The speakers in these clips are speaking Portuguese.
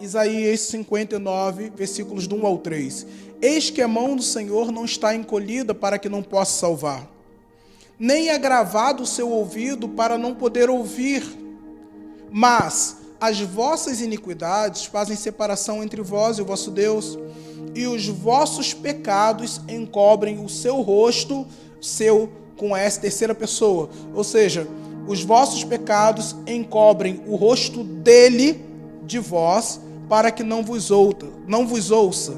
Isaías 59, versículos do 1 ao 3. Eis que a mão do Senhor não está encolhida para que não possa salvar, nem é gravado o seu ouvido para não poder ouvir. Mas as vossas iniquidades fazem separação entre vós e o vosso Deus, e os vossos pecados encobrem o seu rosto, com essa terceira pessoa. Ou seja, os vossos pecados encobrem o rosto dele, de vós, para que não vos ouça.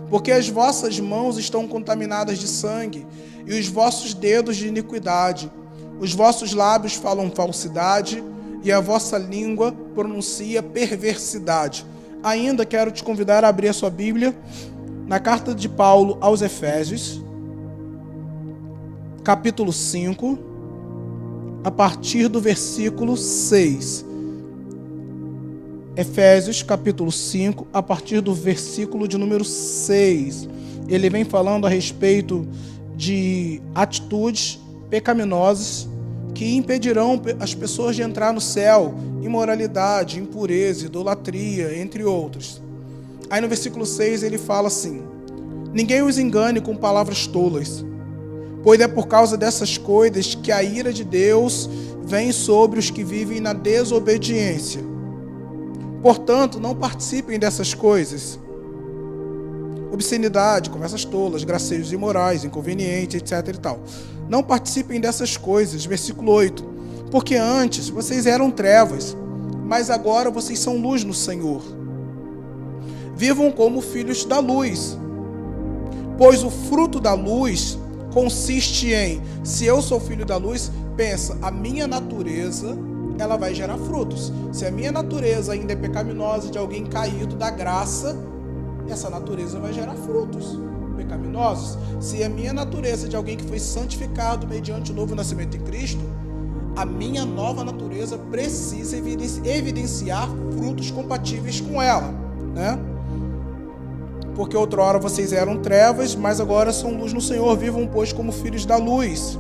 Porque as vossas mãos estão contaminadas de sangue, e os vossos dedos de iniquidade. Os vossos lábios falam falsidade, e a vossa língua pronuncia perversidade. Ainda quero te convidar a abrir a sua Bíblia na carta de Paulo aos Efésios, capítulo 5, a partir do versículo 6. Efésios, capítulo 5, a partir do versículo de número 6. Ele vem falando a respeito de atitudes pecaminosas que impedirão as pessoas de entrar no céu: imoralidade, impureza, idolatria, entre outros. Aí no versículo 6 ele fala assim: ninguém os engane com palavras tolas, pois é por causa dessas coisas que a ira de Deus vem sobre os que vivem na desobediência. Portanto, não participem dessas coisas: obscenidade, conversas tolas, gracejos imorais, inconvenientes, etc. e tal. Não participem dessas coisas. Versículo 8. Porque antes vocês eram trevas, mas agora vocês são luz no Senhor. Vivam como filhos da luz, pois o fruto da luz consiste em, se eu sou filho da luz, pensa, a minha natureza, ela vai gerar frutos. Se a minha natureza ainda é pecaminosa, de alguém caído da graça, essa natureza vai gerar frutos pecaminosos. Se a minha natureza é de alguém que foi santificado mediante o novo nascimento em Cristo, a minha nova natureza precisa evidenciar frutos compatíveis com ela, né? Porque outrora vocês eram trevas, mas agora são luz no Senhor. Vivam, pois, como filhos da luz.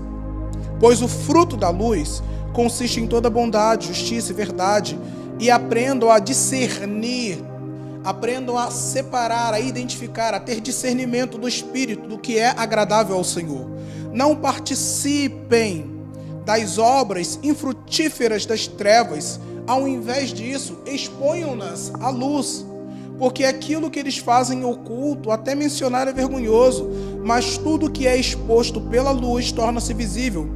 Pois o fruto da luz consiste em toda bondade, justiça e verdade. E aprendam a discernir, aprendam a separar, a identificar, a ter discernimento do Espírito, do que é agradável ao Senhor. Não participem das obras infrutíferas das trevas. Ao invés disso, exponham-nas à luz. Porque aquilo que eles fazem em oculto, até mencionar é vergonhoso, mas tudo que é exposto pela luz torna-se visível,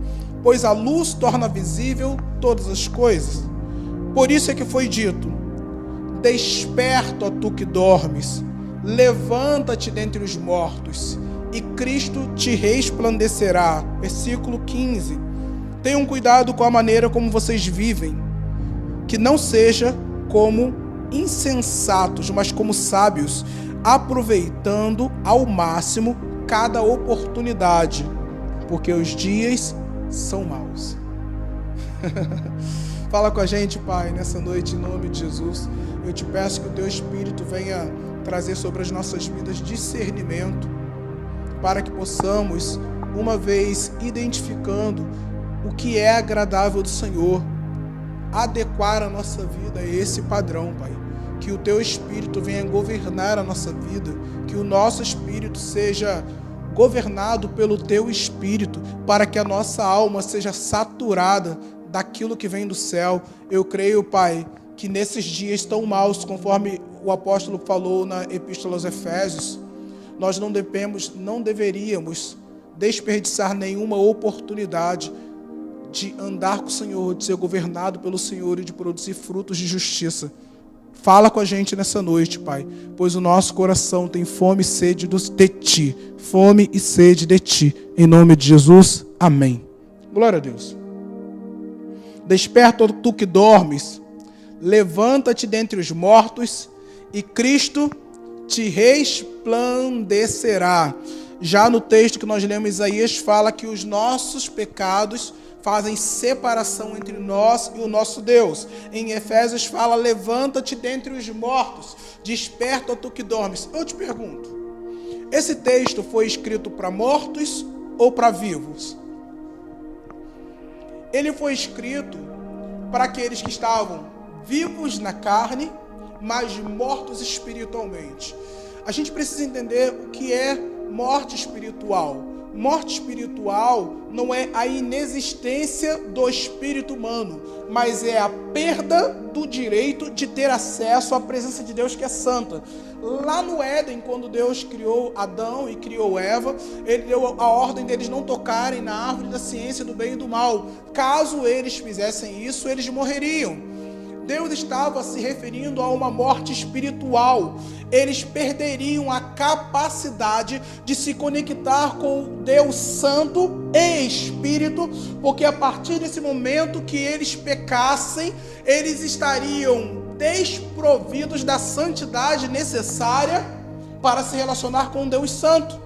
pois a luz torna visível todas as coisas. Por isso é que foi dito: desperta, ó tu que dormes, levanta-te dentre os mortos, e Cristo te resplandecerá. Versículo 15. Tenham cuidado com a maneira como vocês vivem, que não seja como insensatos, mas como sábios, aproveitando ao máximo cada oportunidade, porque os dias são maus. Fala com a gente, Pai, nessa noite, em nome de Jesus. Eu te peço que o teu Espírito venha trazer sobre as nossas vidas discernimento, para que possamos, uma vez identificando o que é agradável do Senhor, adequar a nossa vida a esse padrão, Pai. Que o teu Espírito venha governar a nossa vida, que o nosso espírito seja governado pelo teu Espírito, para que a nossa alma seja saturada daquilo que vem do céu. Eu creio, Pai, que nesses dias tão maus, conforme o apóstolo falou na Epístola aos Efésios, nós não deveríamos desperdiçar nenhuma oportunidade de andar com o Senhor, de ser governado pelo Senhor e de produzir frutos de justiça. Fala com a gente nessa noite, Pai, pois o nosso coração tem fome e sede de Ti. Fome e sede de Ti. Em nome de Jesus, amém. Glória a Deus. Desperta, tu que dormes, levanta-te dentre os mortos, e Cristo te resplandecerá. Já no texto que nós lemos, Isaías fala que os nossos pecados fazem separação entre nós e o nosso Deus. Em Efésios fala: levanta-te dentre os mortos, desperta, tu que dormes. Eu te pergunto, esse texto foi escrito para mortos ou para vivos? Ele foi escrito para aqueles que estavam vivos na carne, mas mortos espiritualmente. A gente precisa entender o que é morte espiritual. Morte espiritual não é a inexistência do espírito humano, mas é a perda do direito de ter acesso à presença de Deus, que é santa. Lá no Éden, quando Deus criou Adão e criou Eva, ele deu a ordem deles não tocarem na árvore da ciência do bem e do mal. Caso eles fizessem isso, eles morreriam. Deus estava se referindo a uma morte espiritual. Eles perderiam a capacidade de se conectar com Deus Santo e Espírito, porque a partir desse momento que eles pecassem, eles estariam desprovidos da santidade necessária para se relacionar com Deus Santo.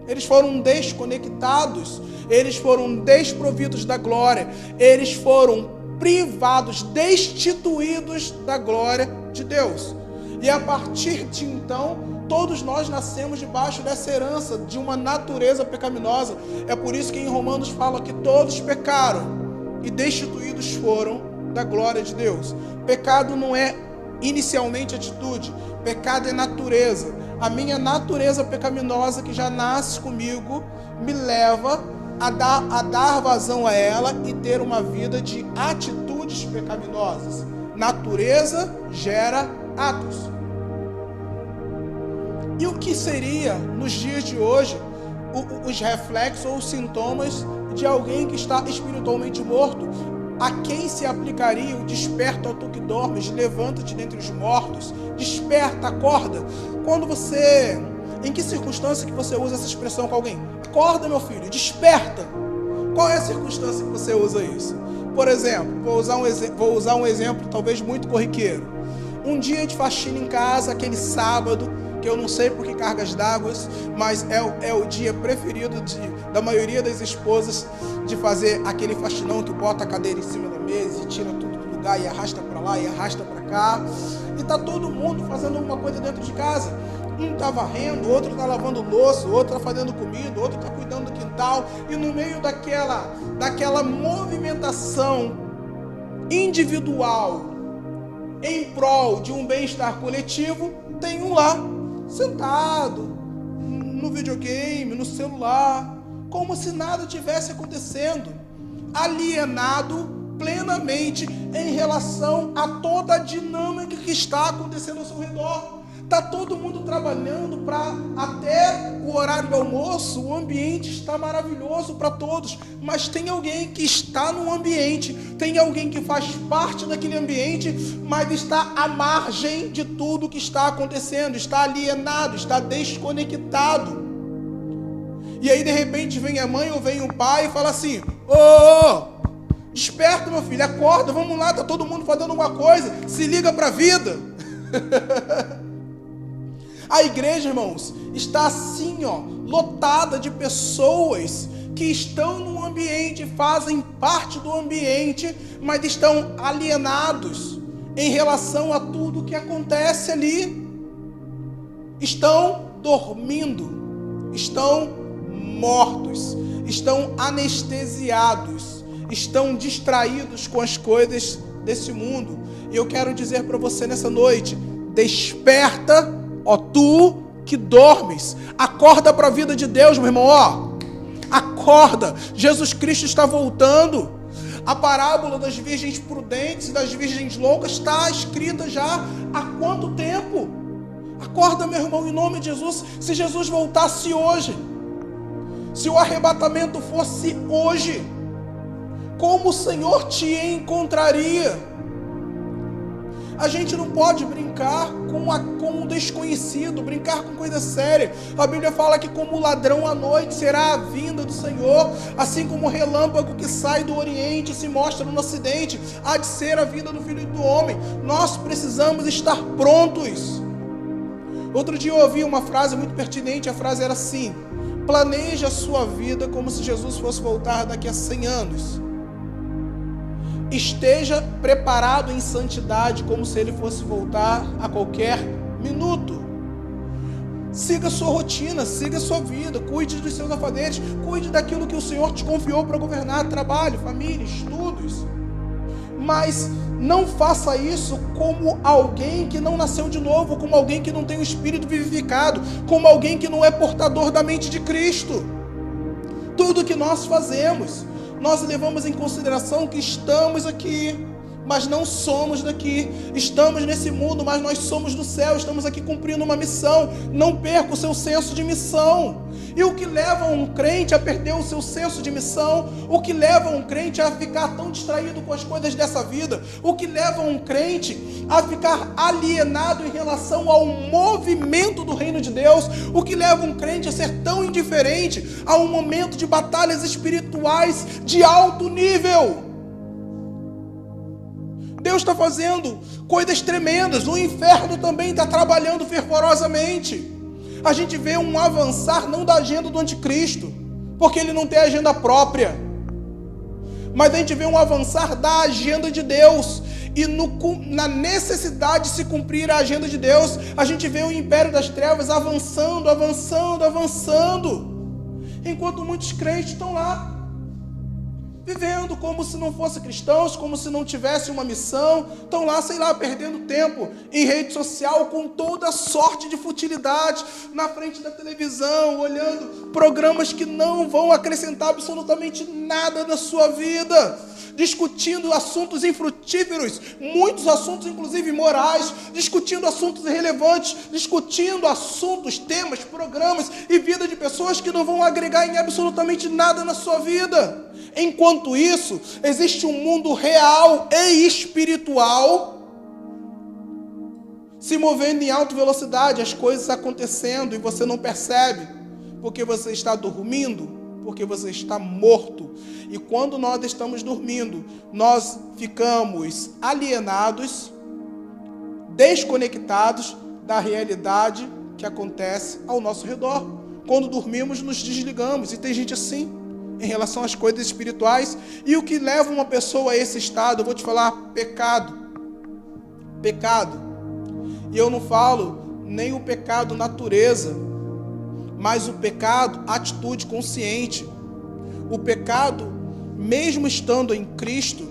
Eles foram desconectados, eles foram desprovidos da glória, eles foram privados, destituídos da glória de Deus. E a partir de então, todos nós nascemos debaixo dessa herança de uma natureza pecaminosa. É por isso que em Romanos fala que todos pecaram e destituídos foram da glória de Deus. Pecado não é inicialmente atitude, pecado é natureza. A minha natureza pecaminosa que já nasce comigo me leva a dar vazão a ela e ter uma vida de atitudes pecaminosas. Natureza gera atos. E o que seria, nos dias de hoje, os reflexos ou os sintomas de alguém que está espiritualmente morto? A quem se aplicaria o desperta, ó tu que dormes, levanta-te dentre os mortos, desperta, acorda? Quando você... Em que circunstância que você usa essa expressão com alguém? Acorda, meu filho, desperta. Qual é a circunstância que você usa isso? Por exemplo, vou usar um exemplo talvez muito corriqueiro. Um dia de faxina em casa, aquele sábado, que eu não sei por que cargas d'água, mas é o dia preferido da maioria das esposas de fazer aquele faxinão que bota a cadeira em cima da mesa e tira tudo do lugar e arrasta para lá e arrasta para cá. E tá todo mundo fazendo alguma coisa dentro de casa. Um está varrendo, outro está lavando louça, outro está fazendo comida, outro está cuidando do quintal. E no meio daquela movimentação individual em prol de um bem-estar coletivo, tem um lá, sentado, no videogame, no celular, como se nada tivesse acontecendo, alienado plenamente em relação a toda a dinâmica que está acontecendo ao seu redor. Está todo mundo trabalhando para até o horário do almoço, o ambiente está maravilhoso para todos, mas tem alguém que está no ambiente, tem alguém que faz parte daquele ambiente, mas está à margem de tudo que está acontecendo, está alienado, está desconectado. E aí de repente vem a mãe ou vem o pai e fala assim: desperta, meu filho, acorda, vamos lá, está todo mundo fazendo uma coisa, se liga para a vida. A igreja, irmãos, está assim, lotada de pessoas que estão no ambiente, fazem parte do ambiente, mas estão alienados em relação a tudo que acontece ali. Estão dormindo, estão mortos, estão anestesiados, estão distraídos com as coisas desse mundo. E eu quero dizer para você nessa noite: desperta, ó tu que dormes, acorda para a vida de Deus, meu irmão, acorda, Jesus Cristo está voltando. A parábola das virgens prudentes e das virgens loucas está escrita já há quanto tempo? Acorda, meu irmão, em nome de Jesus. Se Jesus voltasse hoje, se o arrebatamento fosse hoje, como o Senhor te encontraria? A gente não pode brincar com o desconhecido, brincar com coisa séria. A Bíblia fala que como ladrão à noite será a vinda do Senhor, assim como o relâmpago que sai do Oriente e se mostra no Ocidente, há de ser a vinda do Filho do Homem. Nós precisamos estar prontos. Outro dia eu ouvi uma frase muito pertinente, a frase era assim: planeje a sua vida como se Jesus fosse voltar daqui a 100 anos. Esteja preparado em santidade, como se ele fosse voltar a qualquer minuto. Siga a sua rotina, siga a sua vida, cuide dos seus afazeres, cuide daquilo que o Senhor te confiou para governar: trabalho, família, estudos. Mas Não faça isso como alguém que não nasceu de novo, como alguém que não tem o Espírito vivificado, como alguém que não é portador da mente de Cristo. Tudo que nós fazemos, nós levamos em consideração que estamos aqui, mas não somos daqui. Estamos nesse mundo, mas nós somos do céu. Estamos aqui cumprindo uma missão. Não perca o seu senso de missão. E o que leva um crente a perder o seu senso de missão? O que leva um crente a ficar tão distraído com as coisas dessa vida? O que leva um crente a ficar alienado em relação ao movimento do reino de Deus? O que leva um crente a ser tão indiferente a um momento de batalhas espirituais de alto nível? Deus está fazendo coisas tremendas, o inferno também está trabalhando fervorosamente. A gente vê um avançar não da agenda do anticristo, porque ele não tem agenda própria, mas a gente vê um avançar da agenda de Deus, e na necessidade de se cumprir a agenda de Deus, a gente vê o império das trevas avançando, enquanto muitos crentes estão lá, vivendo como se não fossem cristãos, como se não tivessem uma missão, estão lá, perdendo tempo em rede social com toda sorte de futilidade, na frente da televisão, olhando programas que não vão acrescentar absolutamente nada na sua vida, discutindo assuntos infrutíferos, muitos assuntos inclusive morais, discutindo assuntos irrelevantes, discutindo assuntos, temas, programas e vida de pessoas que não vão agregar em absolutamente nada na sua vida. Enquanto isso, existe um mundo real e espiritual se movendo em alta velocidade, as coisas acontecendo e você não percebe, porque você está dormindo, porque você está morto. E quando nós estamos dormindo, nós ficamos alienados, desconectados da realidade que acontece ao nosso redor. Quando dormimos, nos desligamos, e tem gente assim em relação às coisas espirituais. E o que leva uma pessoa a esse estado, eu vou te falar, pecado. E eu não falo nem o pecado natureza, mas o pecado atitude consciente. O pecado, mesmo estando em Cristo,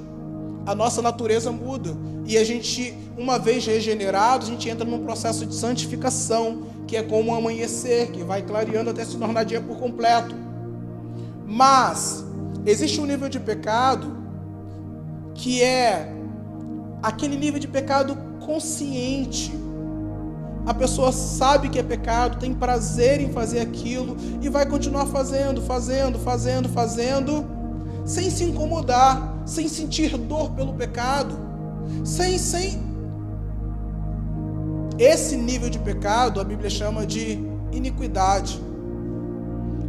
a nossa natureza muda. E a gente, uma vez regenerado, a gente entra num processo de santificação, que é como um amanhecer, que vai clareando até se tornar dia por completo. Mas existe um nível de pecado que é aquele nível de pecado consciente. A pessoa sabe que é pecado, tem prazer em fazer aquilo e vai continuar fazendo, sem se incomodar, sem sentir dor pelo pecado, sem... Esse nível de pecado a Bíblia chama de iniquidade.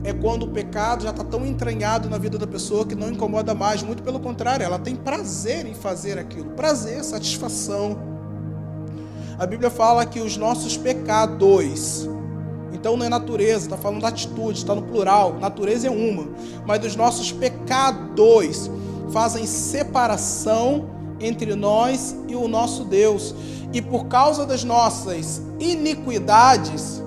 É quando o pecado já está tão entranhado na vida da pessoa que não incomoda mais, muito pelo contrário, ela tem prazer em fazer aquilo, prazer, satisfação. A Bíblia fala que os nossos pecados, então não é natureza, está falando da atitude, está no plural, natureza é uma, mas os nossos pecados fazem separação entre nós e o nosso Deus, e por causa das nossas iniquidades,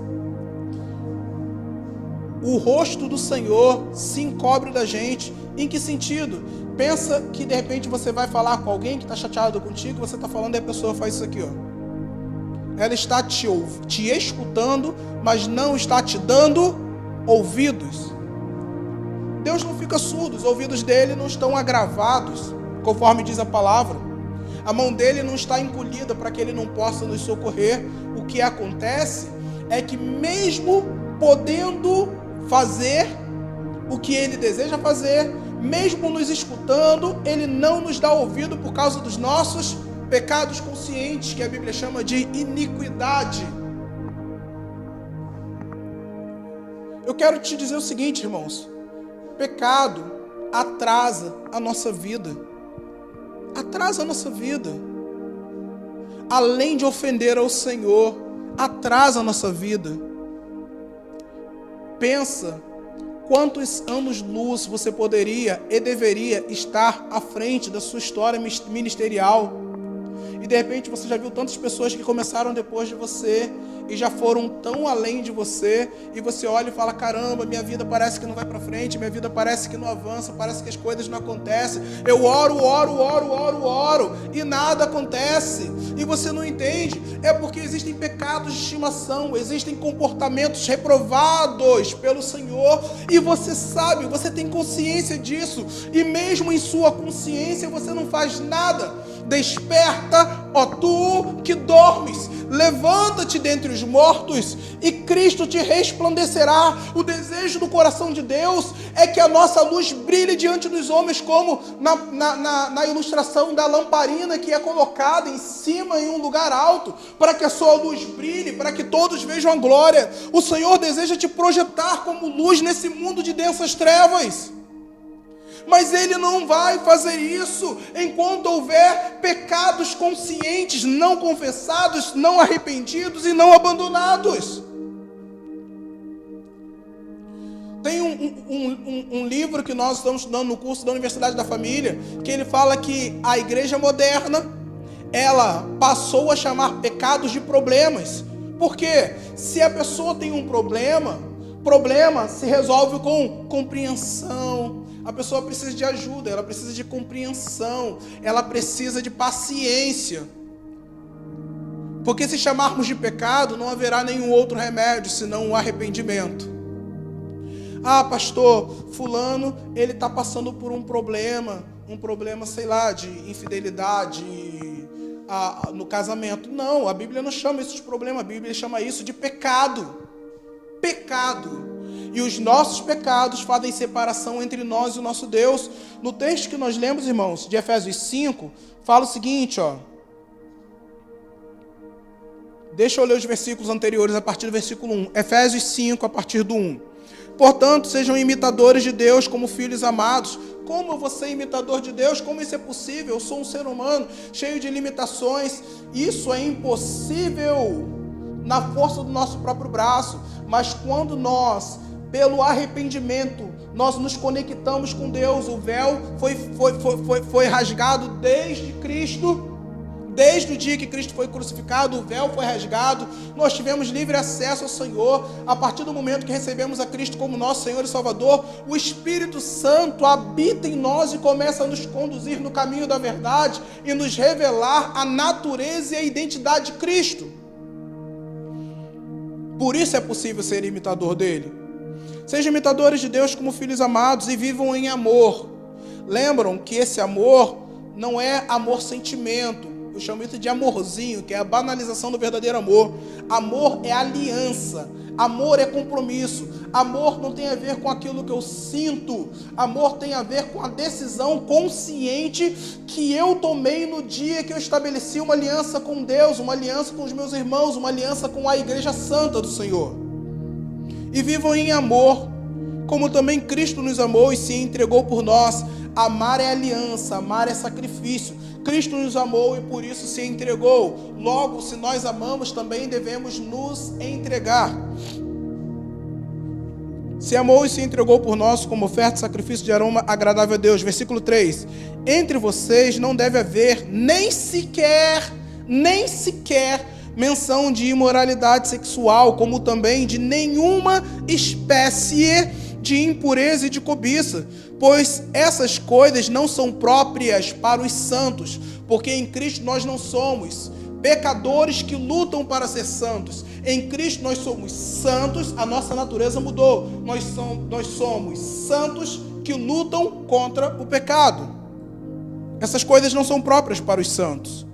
o rosto do Senhor se encobre da gente. Em que sentido? Pensa que de repente você vai falar com alguém que está chateado contigo, você está falando e a pessoa faz isso aqui, ó. Ela está te escutando, mas não está te dando ouvidos. Deus não fica surdo, os ouvidos dele não estão agravados, conforme diz a palavra. A mão dele não está encolhida para que ele não possa nos socorrer. O que acontece é que mesmo podendo fazer o que ele deseja fazer, mesmo nos escutando, ele não nos dá ouvido por causa dos nossos pecados conscientes, que a Bíblia chama de iniquidade. Eu quero te dizer o seguinte, irmãos: pecado atrasa a nossa vida. Atrasa a nossa vida. Além de ofender ao Senhor, atrasa a nossa vida. Pensa quantos anos-luz você poderia e deveria estar à frente da sua história ministerial. E de repente você já viu tantas pessoas que começaram depois de você e já foram tão além de você, e você olha e fala: caramba, minha vida parece que não vai para frente, minha vida parece que não avança, parece que as coisas não acontecem. Eu oro e nada acontece. E você não entende, é porque existem pecados de estimação, existem comportamentos reprovados pelo Senhor, e você sabe, você tem consciência disso, e mesmo em sua consciência você não faz nada. Desperta, ó tu que dormes, levanta-te dentre os mortos e Cristo te resplandecerá. O desejo do coração de Deus é que a nossa luz brilhe diante dos homens, como na ilustração da lamparina que é colocada em cima em um lugar alto, para que a sua luz brilhe, para que todos vejam a glória. O Senhor deseja te projetar como luz nesse mundo de densas trevas. Mas Ele não vai fazer isso enquanto houver pecados conscientes, não confessados, não arrependidos e não abandonados. Tem um livro que nós estamos estudando no curso da Universidade da Família, que ele fala que a igreja moderna, ela passou a chamar pecados de problemas. Por quê? Se a pessoa tem um problema se resolve com compreensão. A pessoa precisa de ajuda, ela precisa de compreensão, ela precisa de paciência. Porque se chamarmos de pecado, não haverá nenhum outro remédio senão o arrependimento. Ah, pastor, fulano, ele está passando por um problema, sei lá, de infidelidade no casamento. Não, a Bíblia não chama isso de problema, a Bíblia chama isso de pecado. Pecado. E os nossos pecados fazem separação entre nós e o nosso Deus. No texto que nós lemos, irmãos, de Efésios 5, fala o seguinte, ó. Deixa eu ler os versículos anteriores a partir do versículo 1. Efésios 5, a partir do 1. Portanto, sejam imitadores de Deus como filhos amados. Como eu vou ser imitador de Deus? Como isso é possível? Eu sou um ser humano cheio de limitações. Isso é impossível na força do nosso próprio braço. Mas quando nós, pelo arrependimento, nós nos conectamos com Deus, o véu foi rasgado desde Cristo. Desde o dia que Cristo foi crucificado, o véu foi rasgado, nós tivemos livre acesso ao Senhor. A partir do momento que recebemos a Cristo como nosso Senhor e Salvador, o Espírito Santo habita em nós e começa a nos conduzir no caminho da verdade e nos revelar a natureza e a identidade de Cristo. Por isso é possível ser imitador dele. Sejam imitadores de Deus como filhos amados e vivam em amor. Lembram que esse amor não é amor-sentimento. Eu chamo isso de amorzinho, que é a banalização do verdadeiro amor. Amor é aliança. Amor é compromisso. Amor não tem a ver com aquilo que eu sinto. Amor tem a ver com a decisão consciente que eu tomei no dia que eu estabeleci uma aliança com Deus, uma aliança com os meus irmãos, uma aliança com a Igreja Santa do Senhor. E vivam em amor, como também Cristo nos amou e se entregou por nós. Amar é aliança, amar é sacrifício. Cristo nos amou e por isso se entregou. Logo, se nós amamos, também devemos nos entregar. Se amou e se entregou por nós como oferta e sacrifício de aroma agradável a Deus. Versículo 3. Entre vocês não deve haver nem sequer menção de imoralidade sexual, como também de nenhuma espécie de impureza e de cobiça, pois essas coisas não são próprias para os santos, porque em Cristo nós não somos pecadores que lutam para ser santos. Em Cristo nós somos santos, a nossa natureza mudou. Nós somos santos que lutam contra o pecado. Essas coisas não são próprias para os santos.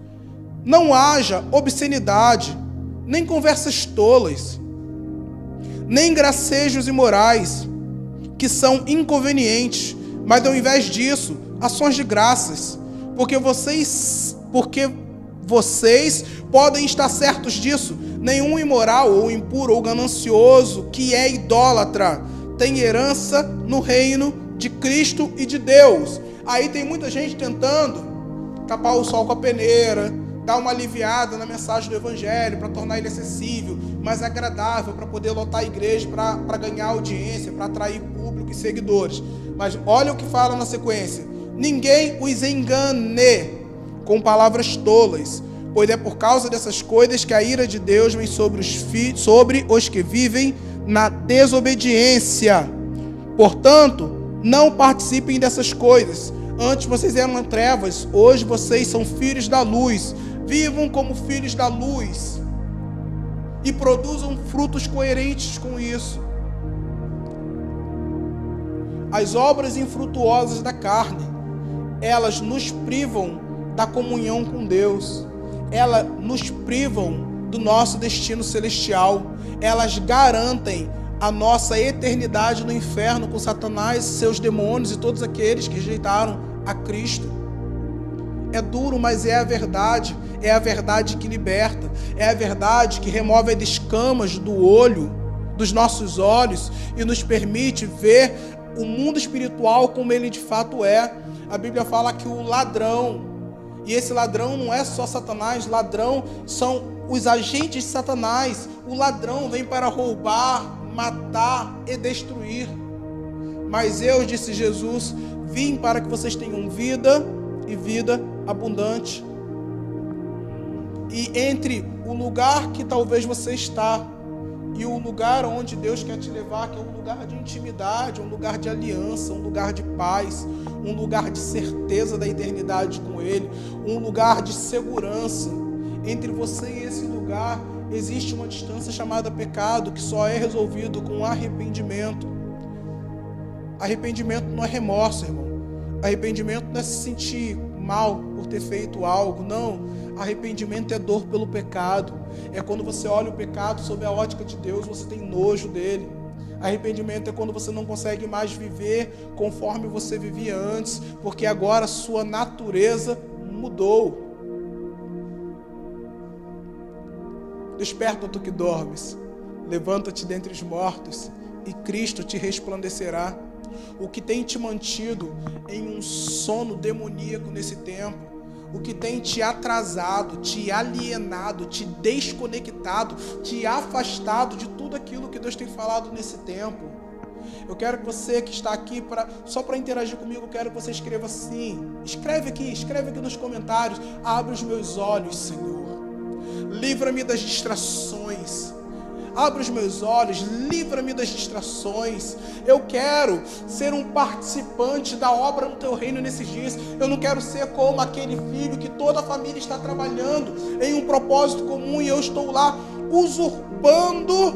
Não haja obscenidade, nem conversas tolas, nem gracejos imorais, que são inconvenientes, mas ao invés disso, ações de graças, porque vocês podem estar certos disso. Nenhum imoral, ou impuro, ou ganancioso, que é idólatra, tem herança no reino de Cristo e de Deus. Aí tem muita gente tentando tapar o sol com a peneira, dar uma aliviada na mensagem do Evangelho, para tornar ele acessível, mais agradável, para poder lotar a igreja, para ganhar audiência, para atrair público e seguidores. Mas olha o que fala na sequência: ninguém os engane, com palavras tolas, pois é por causa dessas coisas que a ira de Deus vem sobre os que vivem na desobediência. Portanto, não participem dessas coisas. Antes vocês eram trevas, hoje vocês são filhos da luz. Vivam como filhos da luz e produzam frutos coerentes com isso. As obras infrutuosas da carne, elas nos privam da comunhão com Deus. Elas nos privam do nosso destino celestial. Elas garantem a nossa eternidade no inferno com Satanás, seus demônios e todos aqueles que rejeitaram a Cristo. É duro, mas é a verdade. É a verdade que liberta. É a verdade que remove as escamas do olho, dos nossos olhos, e nos permite ver o mundo espiritual como ele de fato é. A Bíblia fala que o ladrão, e esse ladrão não é só Satanás, ladrão são os agentes de Satanás. O ladrão vem para roubar, matar e destruir. Mas eu, disse Jesus, vim para que vocês tenham vida e vida abundante. E entre o lugar que talvez você está e o lugar onde Deus quer te levar, que é um lugar de intimidade, um lugar de aliança, um lugar de paz, um lugar de certeza da eternidade com Ele, um lugar de segurança. Entre você e esse lugar existe uma distância chamada pecado, que só é resolvido com arrependimento. Arrependimento não é remorso, irmão. Arrependimento não é se sentir mal por ter feito algo, não. Arrependimento é dor pelo pecado. É quando você olha o pecado sob a ótica de Deus, você tem nojo dele. Arrependimento é quando você não consegue mais viver conforme você vivia antes, porque agora a sua natureza mudou. Desperta, tu que dormes, levanta-te dentre os mortos, e Cristo te resplandecerá. O que tem te mantido em um sono demoníaco nesse tempo, o que tem te atrasado, te alienado, te desconectado, te afastado de tudo aquilo que Deus tem falado nesse tempo. Eu quero que você que está aqui, só para interagir comigo, eu quero que você escreva assim. Escreve aqui nos comentários. Abre os meus olhos, Senhor. Livra-me das distrações. Abre os meus olhos, livra-me das distrações. Eu quero ser um participante da obra no teu reino nesses dias. Eu não quero ser como aquele filho que toda a família está trabalhando em um propósito comum e eu estou lá usurpando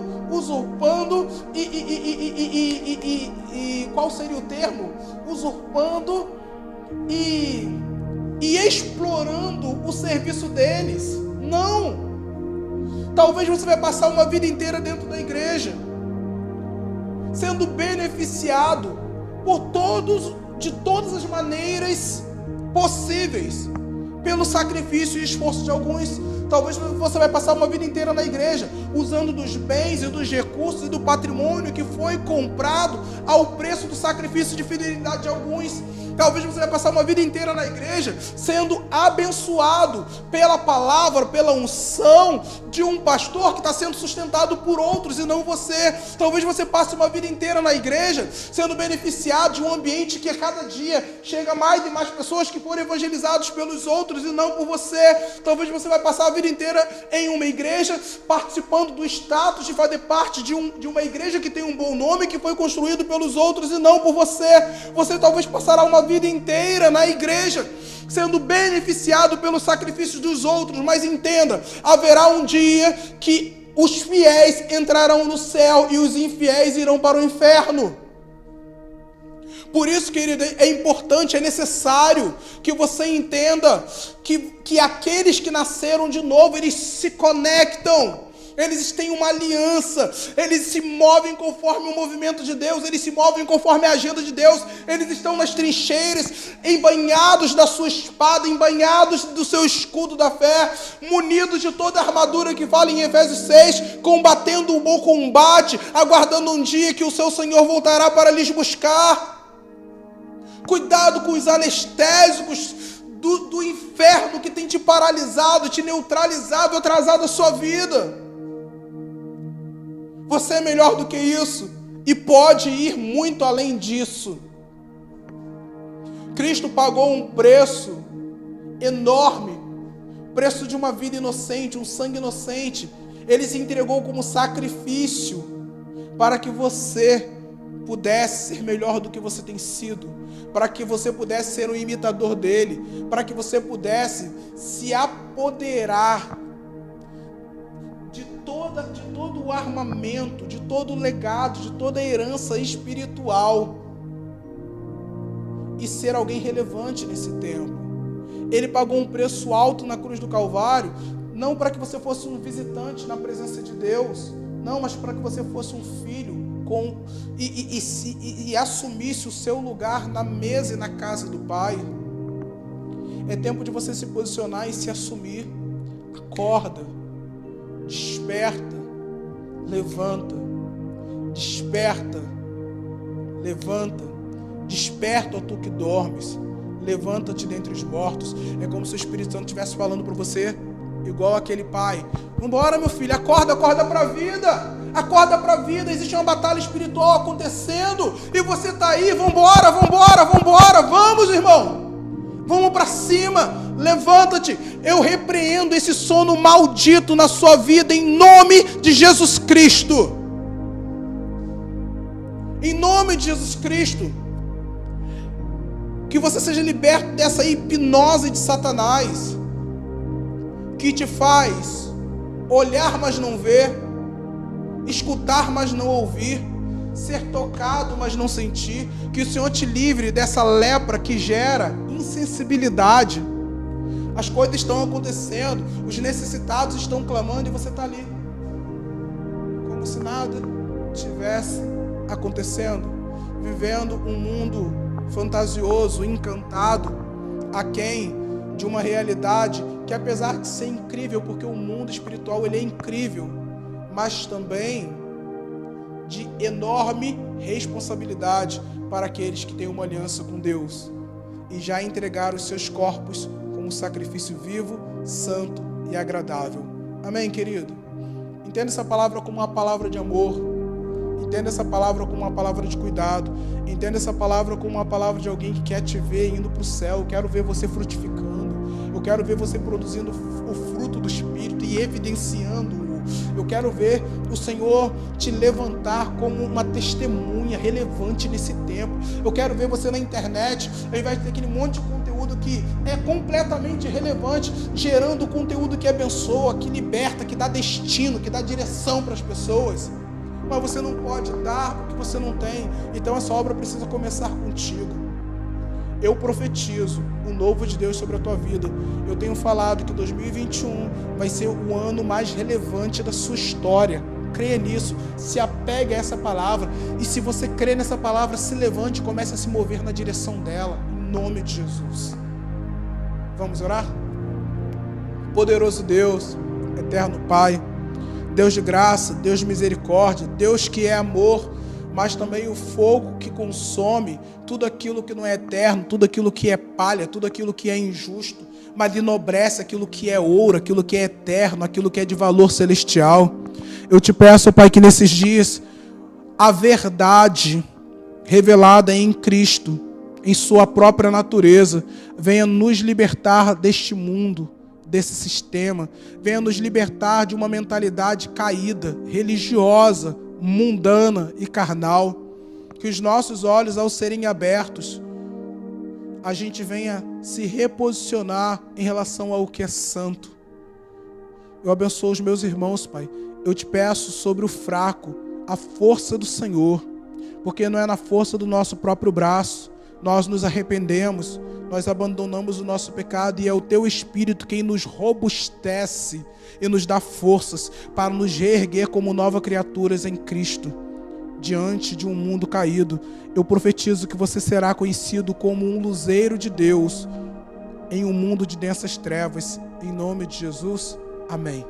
e qual seria o termo? Usurpando e explorando o serviço deles. Não! Talvez você vai passar uma vida inteira dentro da igreja, sendo beneficiado de todas as maneiras possíveis, pelo sacrifício e esforço de alguns. Talvez você vai passar uma vida inteira na igreja, usando dos bens e dos recursos e do patrimônio que foi comprado ao preço do sacrifício de fidelidade de alguns. Talvez você vai passar uma vida inteira na igreja sendo abençoado pela palavra, pela unção de um pastor que está sendo sustentado por outros e não você. Talvez você passe uma vida inteira na igreja sendo beneficiado de um ambiente que a cada dia chega mais e mais pessoas que foram evangelizados pelos outros e não por você. Talvez você vai passar a vida inteira em uma igreja participando do status de fazer parte de uma igreja que tem um bom nome, que foi construído pelos outros e não por você. Você talvez passará uma vida inteira na igreja sendo beneficiado pelos sacrifícios dos outros, mas entenda, haverá um dia que os fiéis entrarão no céu e os infiéis irão para o inferno. Por isso, querido, é importante, é necessário que você entenda que aqueles que nasceram de novo, eles se conectam. Eles têm uma aliança, eles se movem conforme o movimento de Deus, eles se movem conforme a agenda de Deus, eles estão nas trincheiras, embanhados da sua espada, embanhados do seu escudo da fé, munidos de toda a armadura que fala em Efésios 6, combatendo um bom combate, aguardando um dia que o seu Senhor voltará para lhes buscar. Cuidado com os anestésicos do inferno que tem te paralisado, te neutralizado, atrasado a sua vida. Você é melhor do que isso e pode ir muito além disso. Cristo pagou um preço enorme, preço de uma vida inocente, um sangue inocente. Ele se entregou como sacrifício para que você pudesse ser melhor do que você tem sido, para que você pudesse ser um imitador dele, para que você pudesse se apoderar de todo o armamento, de todo o legado, de toda a herança espiritual e ser alguém relevante nesse tempo. Ele pagou um preço alto na cruz do Calvário, não para que você fosse um visitante na presença de Deus, não, mas para que você fosse um filho e assumisse o seu lugar na mesa e na casa do Pai. É tempo de você se posicionar e se assumir. Acorda, desperta, levanta, desperta, levanta, desperta, ó tu que dormes, levanta-te dentre os mortos. É como se o Espírito Santo estivesse falando para você, igual aquele pai: vambora, meu filho, acorda para a vida. Acorda para a vida, existe uma batalha espiritual acontecendo e você está aí, vambora, vamos, irmão, vamos para cima, levanta-te. Eu repreendo esse sono maldito na sua vida em nome de Jesus Cristo, em nome de Jesus Cristo. Que você seja liberto dessa hipnose de Satanás, que te faz olhar, mas não ver, escutar, mas não ouvir, ser tocado, mas não sentir. Que o Senhor te livre dessa lepra que gera insensibilidade. As coisas estão acontecendo, os necessitados estão clamando e você está ali, como se nada tivesse acontecendo, vivendo um mundo fantasioso, encantado, aquém de uma realidade que, apesar de ser incrível, porque o mundo espiritual ele é incrível, mas também de enorme responsabilidade para aqueles que têm uma aliança com Deus e já entregaram os seus corpos como sacrifício vivo, santo e agradável. Amém, querido? Entenda essa palavra como uma palavra de amor, entenda essa palavra como uma palavra de cuidado, entenda essa palavra como uma palavra de alguém que quer te ver indo para o céu. Eu quero ver você frutificando, eu quero ver você produzindo o fruto do Espírito e evidenciando. Eu quero ver o Senhor te levantar como uma testemunha relevante nesse tempo. Eu quero ver você na internet, ao invés de ter aquele monte de conteúdo que é completamente irrelevante, gerando conteúdo que abençoa, que liberta, que dá destino, que dá direção para as pessoas. Mas você não pode dar porque você não tem. Então essa obra precisa começar contigo. Eu profetizo o novo de Deus sobre a tua vida. Eu tenho falado que 2021 vai ser o ano mais relevante da sua história. Creia nisso, se apegue a essa palavra. E se você crê nessa palavra, se levante e comece a se mover na direção dela, em nome de Jesus. Vamos orar? Poderoso Deus, eterno Pai, Deus de graça, Deus de misericórdia, Deus que é amor, mas também o fogo que consome tudo aquilo que não é eterno, tudo aquilo que é palha, tudo aquilo que é injusto, mas enobrece aquilo que é ouro, aquilo que é eterno, aquilo que é de valor celestial. Eu te peço, Pai, que nesses dias a verdade revelada em Cristo, em sua própria natureza, venha nos libertar deste mundo, desse sistema, venha nos libertar de uma mentalidade caída, religiosa, mundana e carnal. Que os nossos olhos, ao serem abertos, a gente venha se reposicionar em relação ao que é santo. Eu abençoo os meus irmãos, Pai. Eu te peço sobre o fraco a força do Senhor, porque não é na força do nosso próprio braço. Nós nos arrependemos, nós abandonamos o nosso pecado e é o Teu Espírito quem nos robustece e nos dá forças para nos reerguer como novas criaturas em Cristo, diante de um mundo caído. Eu profetizo que você será conhecido como um luzeiro de Deus em um mundo de densas trevas. Em nome de Jesus, amém.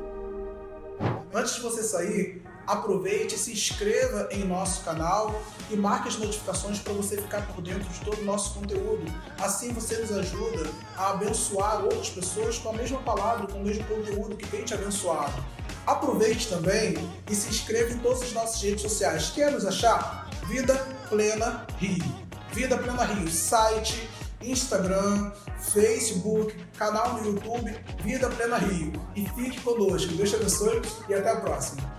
Antes de você sair, aproveite, se inscreva em nosso canal e marque as notificações para você ficar por dentro de todo o nosso conteúdo. Assim você nos ajuda a abençoar outras pessoas com a mesma palavra, com o mesmo conteúdo que tem te abençoado. Aproveite também e se inscreva em todas as nossas redes sociais. Quer nos achar? Vida Plena Rio. Vida Plena Rio, site, Instagram, Facebook, canal no YouTube, Vida Plena Rio. E fique conosco. Deus te abençoe e até a próxima.